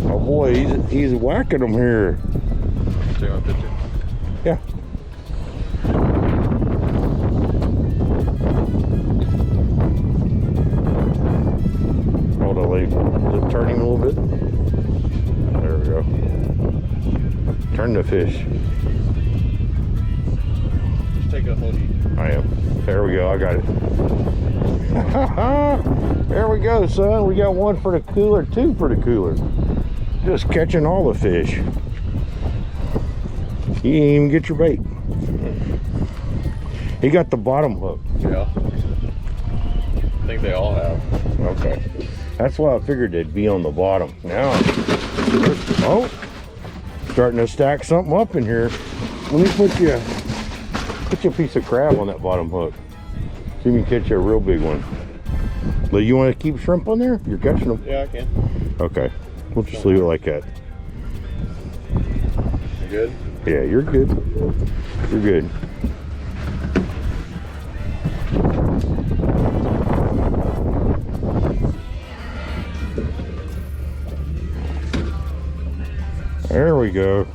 Oh boy, he's whacking them here. Take my picture. Yeah. Hold on, Lee. Is it turning a little bit? There we go. Turn the fish. Just take a hold of you. I am. There we go. I got it. There we go, son. We got one for the cooler, two for the cooler. Just catching all the fish. You didn't even get your bait. He got the bottom hook. Yeah. I think they all have. Okay. That's why I figured they'd be on the bottom. Now, oh, starting to stack something up in here. Let me put you a piece of crab on that bottom hook. See if you can catch a real big one. But you want to keep shrimp on there? You're catching them? Yeah, I can. Okay. We'll just leave it like that. You good? Yeah, you're good. You're good. There we go.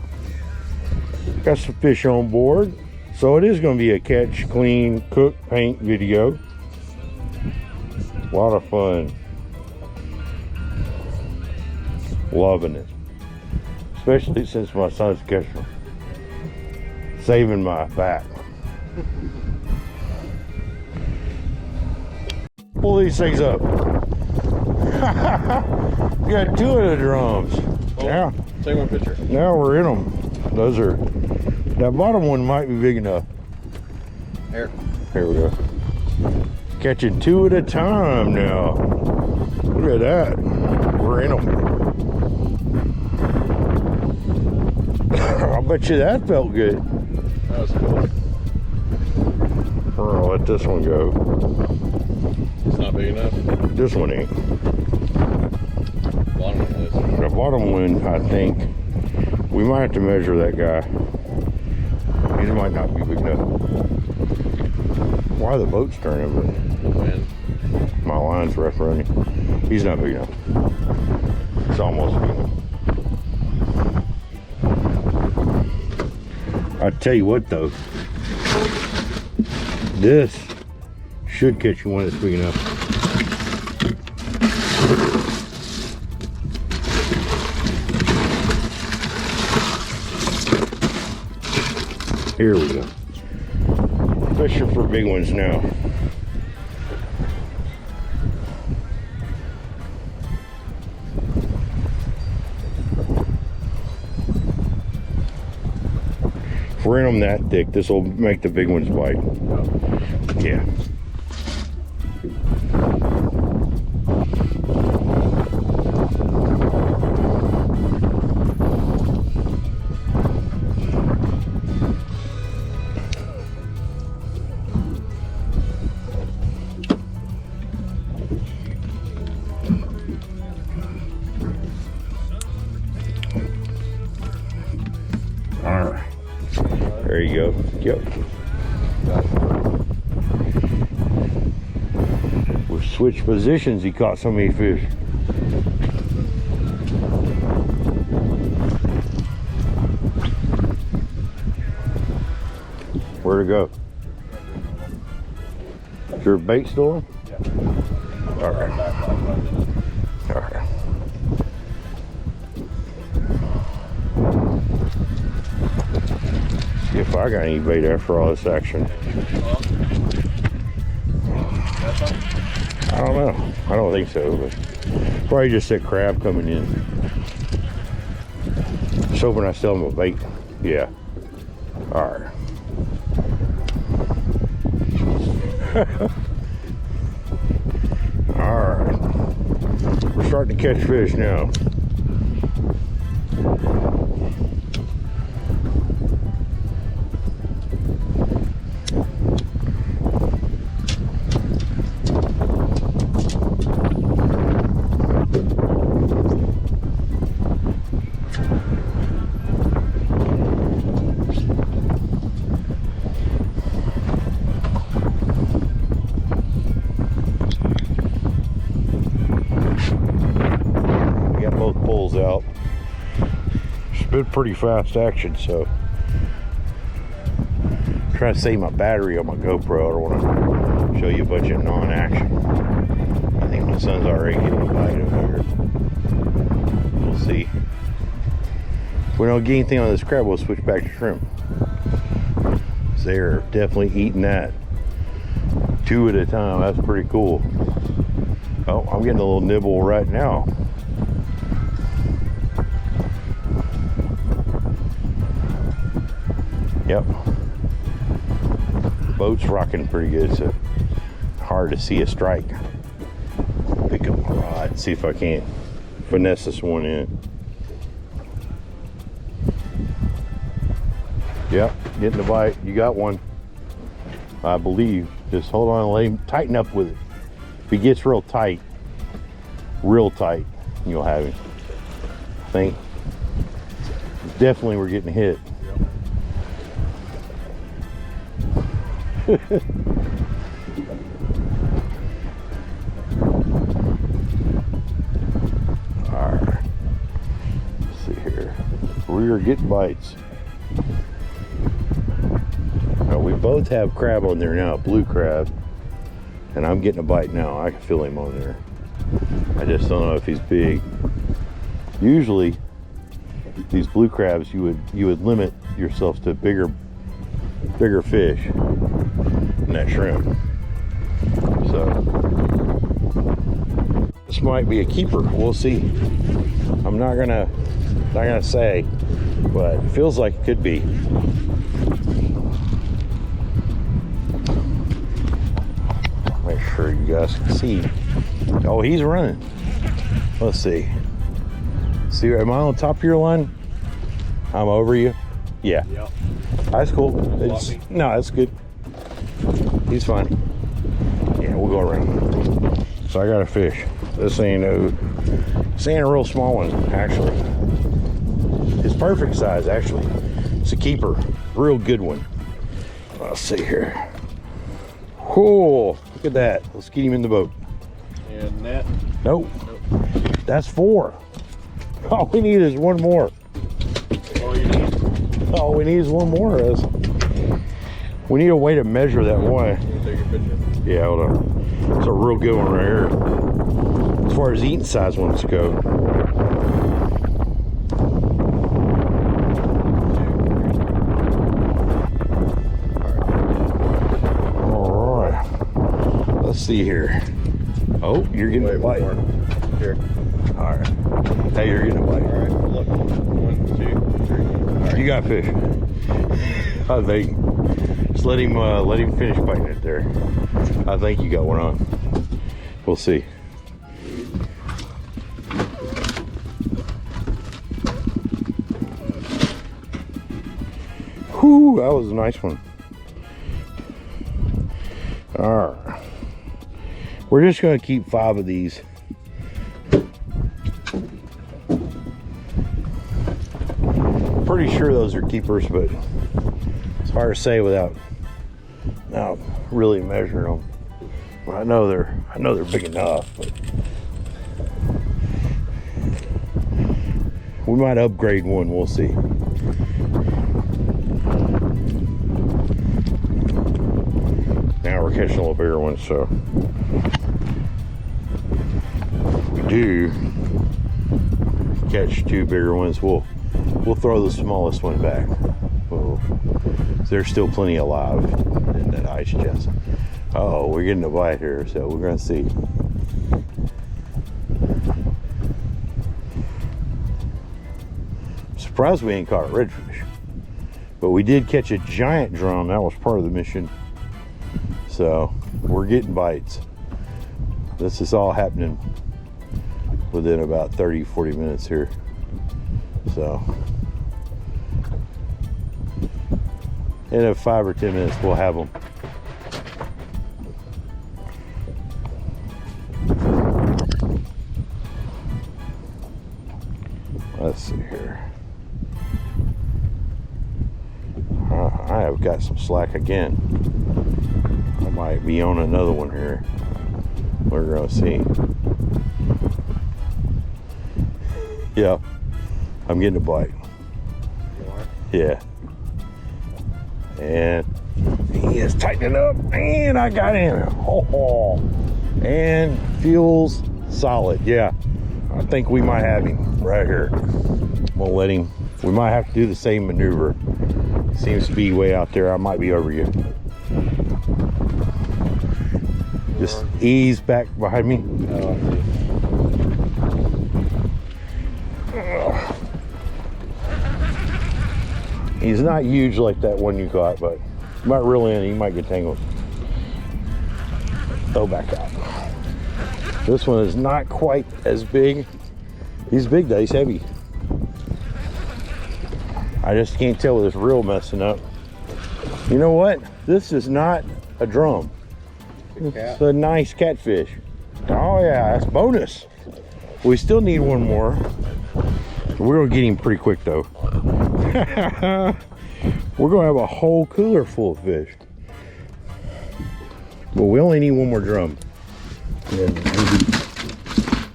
Got some fish on board. So it is going to be a catch, clean, cook, paint video. A lot of fun. Loving it. Especially since my son's catching them. Saving my back. Pull these things up. We got two of the drums. Well, take my picture. Now we're in them. Those are, that bottom one might be big enough. Here. Here we go. Catching two at a time now. Look at that. We're in them. I'll bet you that felt good. That was cool. We're gonna let this one go. It's not big enough. This one ain't. Bottom one is. The bottom one, I think, we might have to measure that guy. He might not be big enough. Why the boat's turning, Wind. but my line's rough running. He's not big enough. It's almost big enough. I tell you what though, this should catch you one that's big enough. Here we go. Fishing for big ones now. If we're in them that thick, this will make the big ones bite. Yeah. you go. Yep. We switched positions. He caught so many fish. Where'd it go? Is your bait still on? Yeah. All right. All right. See if I got any bait after all this action. I don't know. I don't think so, but probably just that crab coming in. Just hoping I still have a bait. Yeah. All right. All right. We're starting to catch fish now. Out. It's been pretty fast action, so I'm trying to save my battery on my GoPro. I don't want to show you a bunch of non-action. I think my son's already getting a bite over here. We'll see. If we don't get anything on this crab, we'll switch back to shrimp. They're definitely eating that 2 at a time. That's pretty cool. Oh, I'm getting a little nibble right now. Yep. The boat's rocking pretty good, so hard to see a strike. Pick up my rod, see if I can't finesse this one in. Yep, getting the bite. You got one, I believe. Just hold on, let him tighten up with it. If he gets real tight, you'll have him. I think definitely we're getting hit. Alright, let's see here. We are getting bites. Now we both have crab on there now, blue crab, and I'm getting a bite now. I can feel him on there. I just don't know if he's big. Usually these blue crabs, you would limit yourself to bigger fish than that shrimp. So this might be a keeper. We'll see. I'm not gonna say, but it feels like it could be. Make sure you guys can see. Oh, he's running. Let's see. See, am I on top of your line? I'm over you. Yeah. Yep. That's cool. No, that's good. He's fine. Yeah, we'll go around. So I got a fish. This ain't a real small one, actually. It's perfect size, actually. It's a keeper. Real good one. Let's see here. Cool. Look at that. Let's get him in the boat. And net? Nope. That's 4. All we need is one more. All we need is one more. We need a way to measure that one. Take a picture. Yeah, hold on. It's a real good one right here. As far as eating size ones go. All right. Let's see here. Oh, you're getting a bite. Here. All right. Hey, you're getting a bite. All right. Look. 1, 2, 3. All right. You got fish. I think. Just let him finish biting it there. I think you got one on. We'll see. Whew, that was a nice one. All right. We're just going to keep 5 of these. Pretty sure those are keepers, but hard to say without now really measuring them. Well, I know they're big enough, but we might upgrade one. We'll see. Now we're catching a little bigger ones, so if we do catch two bigger ones, we'll throw the smallest one back. There's still plenty alive in that ice chest. Uh-oh, we're getting a bite here, so we're gonna see. Surprised we ain't caught a redfish, but we did catch a giant drum. That was part of the mission, so we're getting bites. This is all happening within about 30-40 minutes here, so in 5 or 10 minutes we'll have them. Let's see here. I have got some slack again. I might be on another one here. We're gonna see. Yeah, I'm getting a bite. Yeah. And he is tightening up, and I got him. Oh, and feels solid. Yeah, I think we might have him right here. We'll let him. We might have to do the same maneuver. Seems to be way out there. I might be over you. Just ease back behind me. He's not huge like that one you caught, but you might reel in, he might get tangled. Throw back out. This one is not quite as big. He's big though, he's heavy. I just can't tell with this reel messing up. You know what? This is not a drum. It's a nice catfish. Oh yeah, that's bonus. We still need one more. We're gonna get him pretty quick though. We're gonna have a whole cooler full of fish. But we only need one more drum. And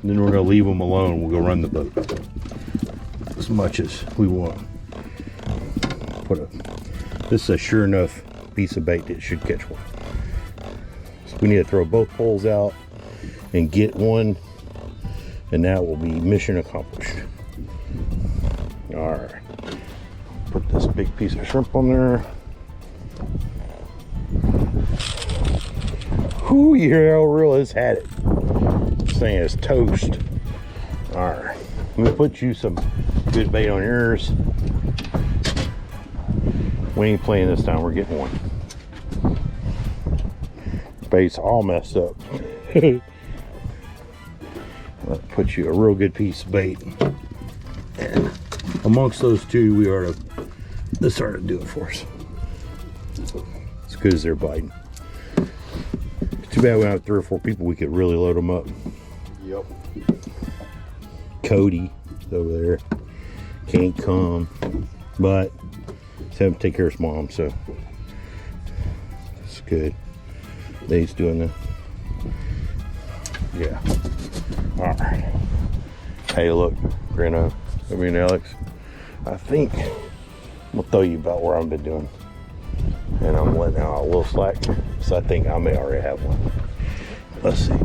then we're gonna leave them alone. We'll go run the boat as much as we want. This is a sure enough piece of bait that should catch one. So we need to throw both poles out and get one, and that will be mission accomplished. All right, put this big piece of shrimp on there. Whoo, your reel has had it. This thing is toast. All right, let me put you some good bait on yours. We ain't playing this time, we're getting one. Bait's all messed up. Let's put you a real good piece of bait. And amongst those two, this ought to do it for us. As good as they're biting. Too bad we have 3 or 4 people, we could really load them up. Yep. Cody is over there. Can't come, but have to take care of his mom, so it's good. He's doing the yeah. All right. Hey, look, Grano, I mean Alex, I think I'm gonna tell you about what I've been doing, and I'm letting out a little slack, so I think I may already have one. Let's see.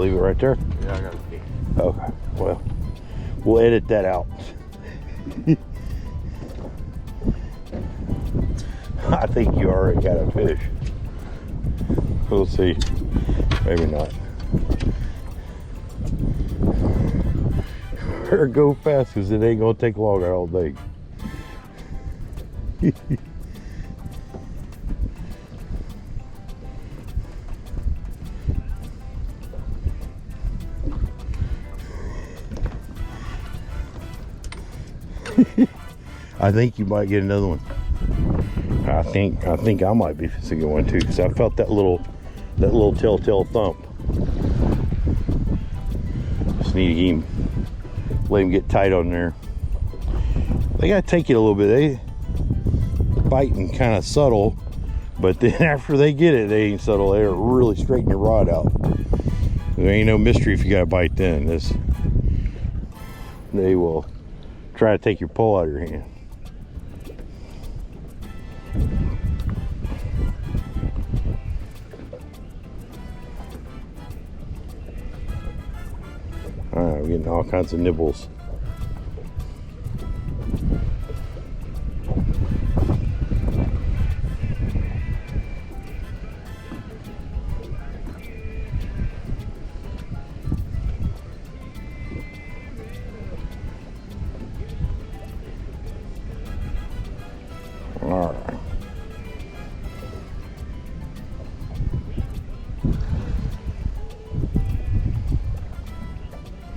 Leave it right there? Yeah, I got it. Okay, well, we'll edit that out. I think you already got a fish. We'll see. Maybe not. Better go fast because it ain't gonna take long all day. I think you might get another one. I think I might be fixing to get one too, because I felt that little telltale thump. need to let him get tight on there. They gotta take it a little bit. They biting kind of subtle, but then after they get it, they ain't subtle. They really straighten your rod out. There ain't no mystery if you got a bite then. They will try to take your pole out of your hand. All right, we're getting all kinds of nibbles. All right.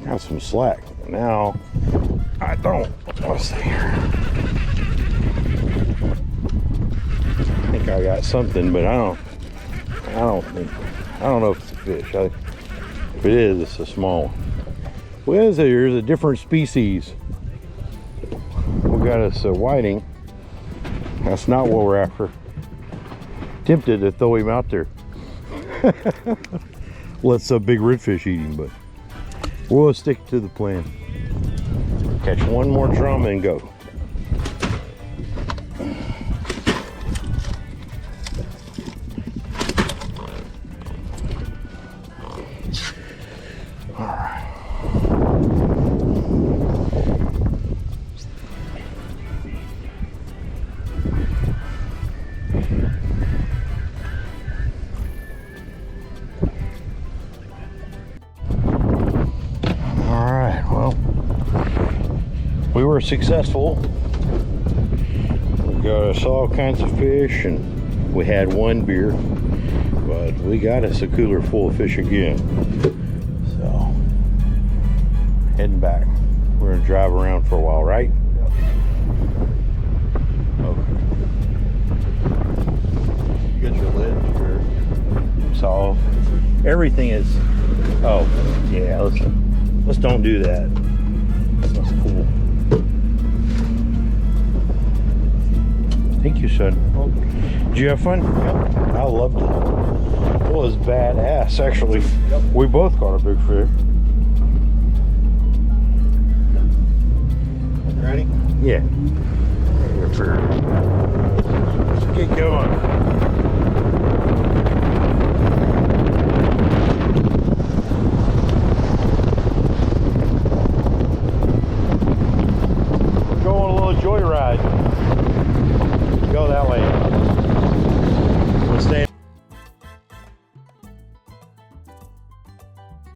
Got some slack. Now, I don't. Let's see here. I think I got something, but I don't know if it's a fish. If it is, it's a small one. Well, there's a different species. We got us a whiting. That's not what we're after. Tempted to throw him out there. Let some big redfish eat him, but we'll stick to the plan. Catch one more drum and go. All right. We were successful. We got us all kinds of fish, and we had one beer, but we got us a cooler full of fish again. So, heading back. We're gonna drive around for a while, right? Yep. Okay. You got your lid, or So, everything is. Oh, yeah. Let's don't do that. That's cool. Thank you, son. Did you have fun? Yep. I loved it. It was badass, actually. Yep. We both caught a big fish. ready? Yeah. Let's get going. Going a little joyride.